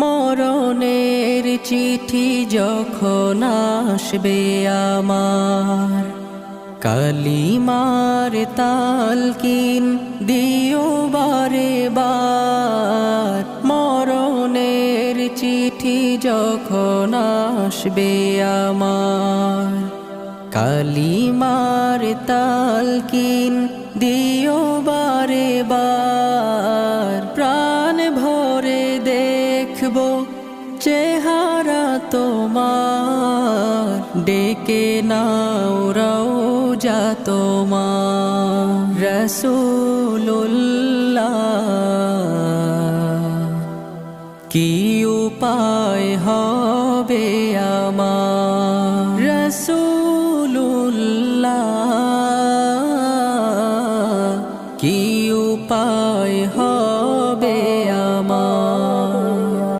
মরণের চিঠি যখন আসবে আমার, কালিমার তালকিন দিও বারে বার। মরণের চিঠি যখন আসবে আমার, কালিমার তালকিন দিও বারে বার। প্রাণ ভরে দেখবো চেহারা তোমার, ডেকে নাও রওজা তোমার। রাসূলুল্লাহ কি উপায় হবে আমার, রাসূল